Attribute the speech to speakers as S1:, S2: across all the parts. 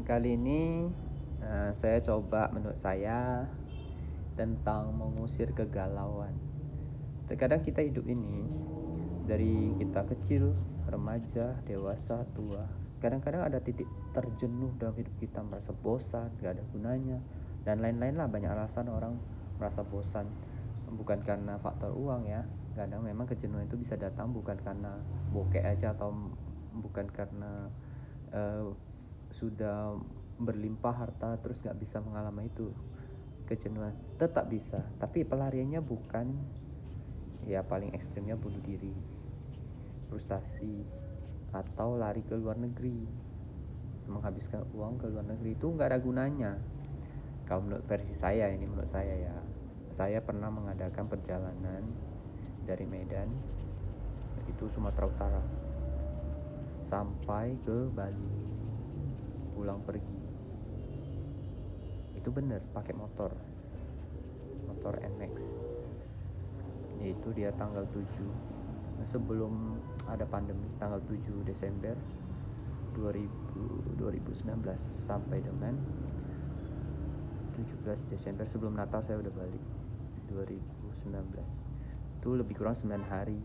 S1: Kali ini saya coba menurut saya tentang mengusir kegalauan. Terkadang kita hidup ini dari kita kecil, remaja, dewasa, tua. Kadang-kadang ada titik terjenuh dalam hidup kita, merasa bosan, gak ada gunanya, dan lain-lain lah. Banyak alasan orang merasa bosan. Bukan karena faktor uang ya. Kadang memang kejenuhan itu bisa datang bukan karena bokeh aja, atau bukan karena sudah berlimpah harta terus gak bisa mengalami itu. Kejenuhan tetap bisa, tapi pelariannya bukan, ya paling ekstrimnya bunuh diri, frustasi, atau lari ke luar negeri, menghabiskan uang ke luar negeri. Itu nggak ada gunanya. Kalau menurut versi saya, ini menurut saya ya, saya pernah mengadakan perjalanan dari Medan, itu Sumatera Utara, sampai ke Bali, pulang pergi. Itu bener pakai motor NMAX. Yaitu dia tanggal 7 sebelum ada pandemi, tanggal 7 Desember 2019 sampai dengan 17 Desember sebelum Natal saya udah balik 2019. Itu lebih kurang 9 hari,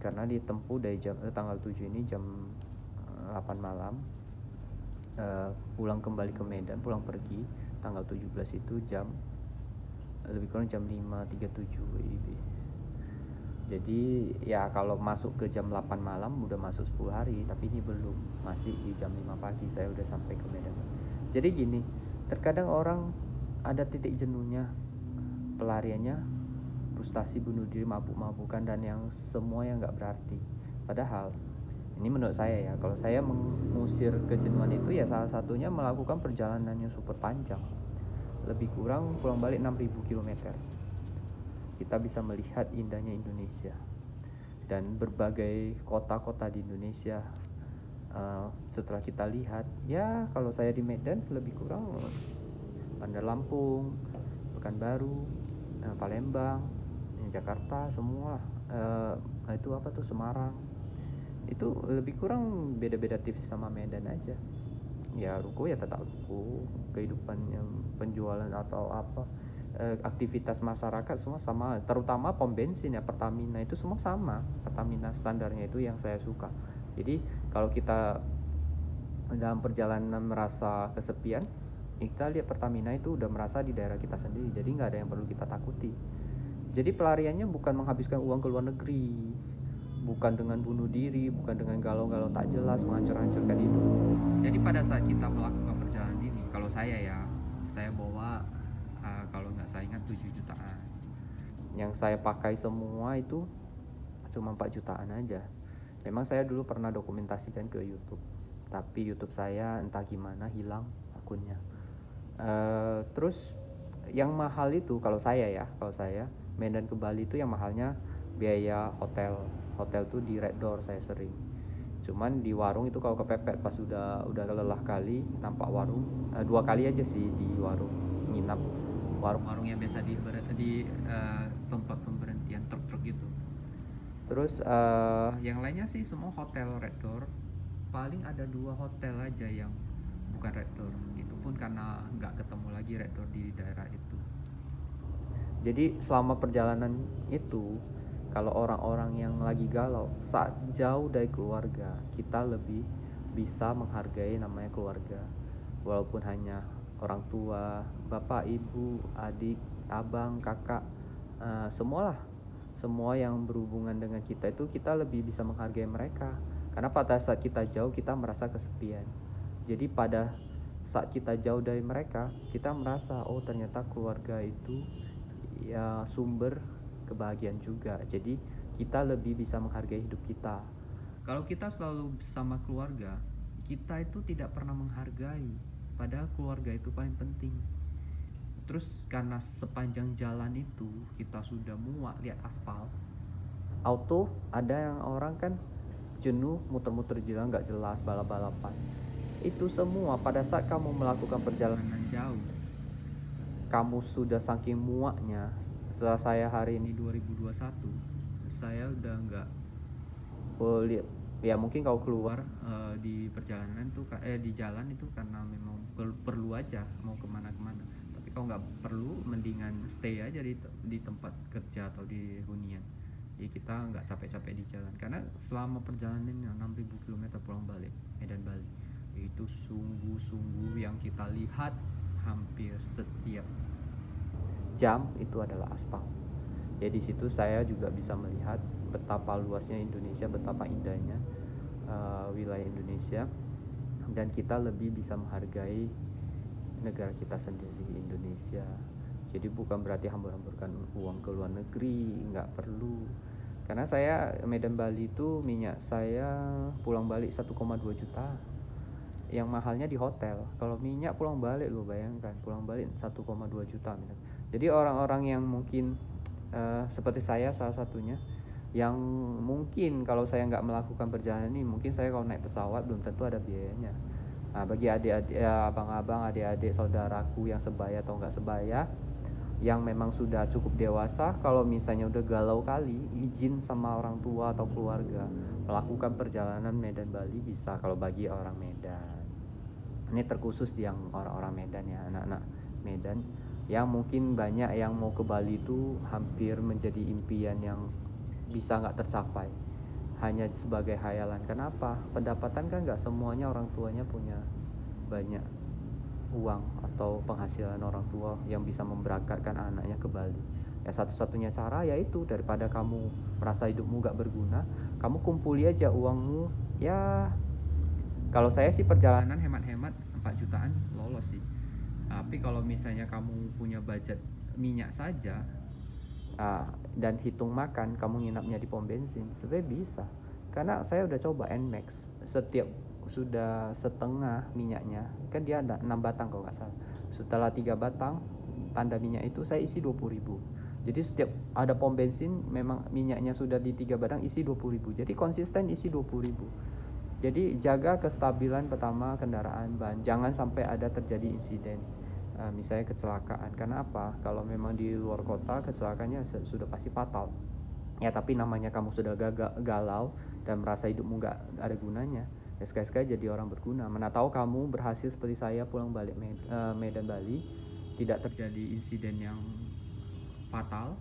S1: karena ditempuh dari tanggal 7 ini jam 8 malam, pulang kembali ke Medan, pulang pergi tanggal 17 itu jam lebih kurang jam 5.37 WIB. Jadi ya kalau masuk ke jam 8 malam udah masuk 10 hari, tapi ini belum, masih di jam 5 pagi saya udah sampai ke Medan. Jadi gini, terkadang orang ada titik jenuhnya, pelariannya frustasi, bunuh diri, mabuk-mabukan, dan yang semua yang gak berarti. Padahal ini menurut saya ya, kalau saya mengusir kejenuhan itu ya salah satunya melakukan perjalanan yang super panjang, lebih kurang pulang balik 6.000 km. Kita bisa melihat indahnya Indonesia dan berbagai kota-kota di Indonesia. Setelah kita lihat, ya kalau saya di Medan lebih kurang Bandar Lampung, Pekanbaru, Palembang, Jakarta, semua itu apa tuh, Semarang, itu lebih kurang beda-beda tipis sama Medan aja. Ya ruko ya tetap ruko, kehidupan yang penjualan atau apa, aktivitas masyarakat semua sama, terutama pom bensin ya, Pertamina itu semua sama. Pertamina standarnya itu yang saya suka. Jadi kalau kita dalam perjalanan merasa kesepian, kita lihat Pertamina itu udah merasa di daerah kita sendiri, jadi nggak ada yang perlu kita takuti. Jadi pelariannya bukan menghabiskan uang ke luar negeri, bukan dengan bunuh diri, bukan dengan galau-galau tak jelas, menghancur-hancurkan hidup. Jadi pada saat kita melakukan perjalanan ini, kalau saya ya, saya bawa kalau nggak saya ingat 7 jutaan. Yang saya pakai semua itu cuma 4 jutaan aja. Memang saya dulu pernah dokumentasikan ke YouTube, tapi YouTube saya entah gimana hilang akunnya. Terus yang mahal itu kalau saya Medan ke Bali itu yang mahalnya biaya hotel tuh di Red Door saya sering. Cuman di warung itu kalau kepepet pas udah lelah kali, nampak warung 2 kali aja sih di warung nginap, warung-warung yang biasa di tempat pemberhentian truk-truk gitu. Terus yang lainnya sih semua hotel Red Door. Paling ada 2 hotel aja yang bukan Red Door, itu pun karena nggak ketemu lagi Red Door di daerah itu. Jadi selama perjalanan itu, kalau orang-orang yang lagi galau saat jauh dari keluarga, kita lebih bisa menghargai namanya keluarga. Walaupun hanya orang tua, bapak, ibu, adik, abang, kakak, semualah, semua yang berhubungan dengan kita itu kita lebih bisa menghargai mereka. Karena pada saat kita jauh kita merasa kesepian. Jadi pada saat kita jauh dari mereka, kita merasa oh ternyata keluarga itu ya sumber kebahagiaan juga. Jadi kita lebih bisa menghargai hidup kita. Kalau kita selalu bersama keluarga, kita itu tidak pernah menghargai, padahal keluarga itu paling penting. Terus karena sepanjang jalan itu kita sudah muak lihat aspal, auto ada yang orang kan jenuh muter-muter jalan nggak jelas, balap-balapan. Itu semua pada saat kamu melakukan perjalanan jauh, kamu sudah saking muaknya. Setelah saya hari ini 2021, saya udah nggak lihat ya mungkin kalau keluar di perjalanan tuh di jalan itu karena memang perlu aja mau kemana-kemana. Tapi kalau nggak perlu mendingan stay aja di tempat kerja atau di hunian. Jadi kita nggak capek-capek di jalan, karena selama perjalanan 6.000 km pulang balik Medan Bali itu sungguh-sungguh yang kita lihat hampir setiap jam itu adalah aspal. Ya di situ saya juga bisa melihat betapa luasnya Indonesia, betapa indahnya wilayah Indonesia, dan kita lebih bisa menghargai negara kita sendiri, Indonesia. Jadi bukan berarti hambur-hamburkan uang ke luar negeri, nggak perlu. Karena saya Medan Bali itu minyak saya pulang balik 1,2 juta. Yang mahalnya di hotel. Kalau minyak pulang balik, lo bayangkan pulang balik 1,2 juta. Jadi orang-orang yang mungkin seperti saya salah satunya, yang mungkin kalau saya nggak melakukan perjalanan ini, mungkin saya kalau naik pesawat belum tentu ada biayanya. Nah, bagi adik-adik, abang-abang, adik-adik saudaraku yang sebaya atau nggak sebaya, yang memang sudah cukup dewasa, kalau misalnya udah galau kali, izin sama orang tua atau keluarga melakukan perjalanan Medan Bali bisa. Kalau bagi orang Medan, ini terkhusus yang orang-orang Medan ya, anak-anak Medan yang mungkin banyak yang mau ke Bali itu hampir menjadi impian yang bisa nggak tercapai, hanya sebagai khayalan. Kenapa? Pendapatan kan nggak semuanya orang tuanya punya banyak uang atau penghasilan orang tua yang bisa memberangkatkan anaknya ke Bali. Ya satu-satunya cara yaitu daripada kamu merasa hidupmu nggak berguna, kamu kumpuli aja uangmu. Ya kalau saya sih perjalanan hemat-hemat 4 jutaan lolos sih. Tapi kalau misalnya kamu punya budget minyak saja, dan hitung makan, kamu nginapnya di pom bensin, sebenarnya bisa. Karena saya udah coba Nmax, setiap sudah setengah minyaknya, kan dia ada 6 batang kalau nggak salah. Setelah 3 batang tanda minyak itu saya isi 20.000. Jadi setiap ada pom bensin memang minyaknya sudah di 3 batang isi 20.000. Jadi konsisten isi 20.000. Jadi jaga kestabilan pertama kendaraan ban, jangan sampai ada terjadi insiden, misalnya kecelakaan. Karena apa? Kalau memang di luar kota kecelakaannya sudah pasti fatal. Ya tapi namanya kamu sudah galau dan merasa hidupmu nggak ada gunanya, ya sekali-sekali jadi orang berguna. Mana tahu kamu berhasil seperti saya pulang balik Medan Bali, tidak terjadi insiden yang fatal.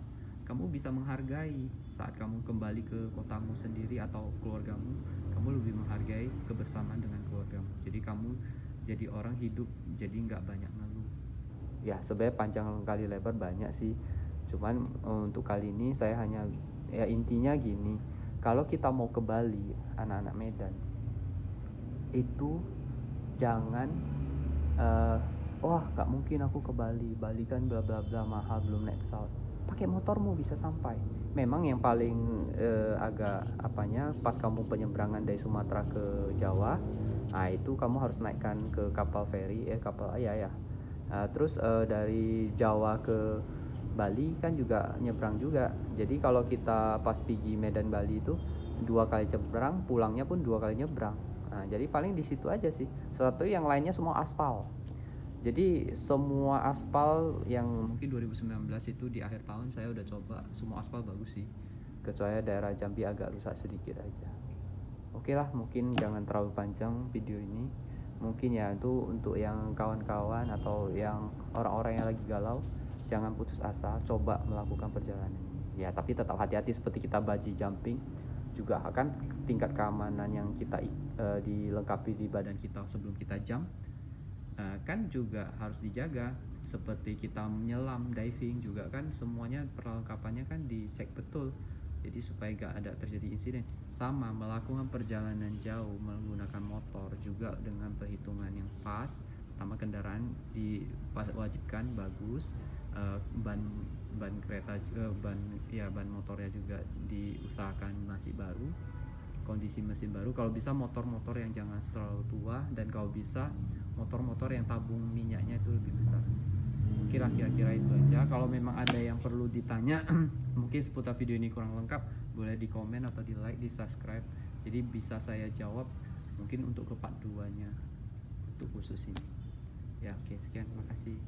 S1: Kamu bisa menghargai saat kamu kembali ke kotamu sendiri atau keluargamu, kamu lebih menghargai kebersamaan dengan keluargamu. Jadi kamu jadi orang hidup jadi nggak banyak ngeluh. Ya sebenarnya panjang kali lebar banyak sih, cuman untuk kali ini saya hanya, ya intinya gini, kalau kita mau ke Bali anak-anak Medan itu jangan wah gak mungkin aku ke Bali, Bali kan bla bla bla mahal, belum naik pesawat. Pakai motormu bisa sampai. Memang yang paling agak apanya pas kamu penyeberangan dari Sumatera ke Jawa, nah itu kamu harus naikkan ke kapal feri, kapal ya. Terus dari Jawa ke Bali kan juga nyebrang juga. Jadi kalau kita pas pergi Medan Bali itu 2 kali nyebrang, pulangnya pun 2 kali nyebrang. Nah, jadi paling di situ aja sih. Satu yang lainnya semua aspal. Jadi semua aspal yang mungkin 2019 itu di akhir tahun saya udah coba, semua aspal bagus sih. Kecuali daerah Jambi agak rusak sedikit aja. Oke lah, mungkin jangan terlalu panjang video ini. Mungkin ya itu untuk yang kawan-kawan atau yang orang-orang yang lagi galau, jangan putus asa, coba melakukan perjalanan ini. Ya tapi tetap hati-hati seperti kita bungee jumping juga kan, tingkat keamanan yang kita dilengkapi di badan kita sebelum kita jump kan juga harus dijaga. Seperti kita menyelam, diving juga kan semuanya perlengkapannya kan dicek betul, jadi supaya gak ada terjadi insiden. Sama melakukan perjalanan jauh menggunakan motor juga dengan perhitungan yang pas. Pertama kendaraan diwajibkan bagus, ban kereta ban motornya juga diusahakan masih baru, kondisi mesin baru. Kalau bisa motor-motor yang jangan terlalu tua, dan kalau bisa motor-motor yang tabung minyaknya itu lebih besar. Kira-kira itu aja. Kalau memang ada yang perlu ditanya mungkin seputar video ini kurang lengkap, boleh di komen atau di like, di subscribe, jadi bisa saya jawab mungkin untuk ke part 2 nya untuk khusus ini ya. Oke, sekian, terima kasih.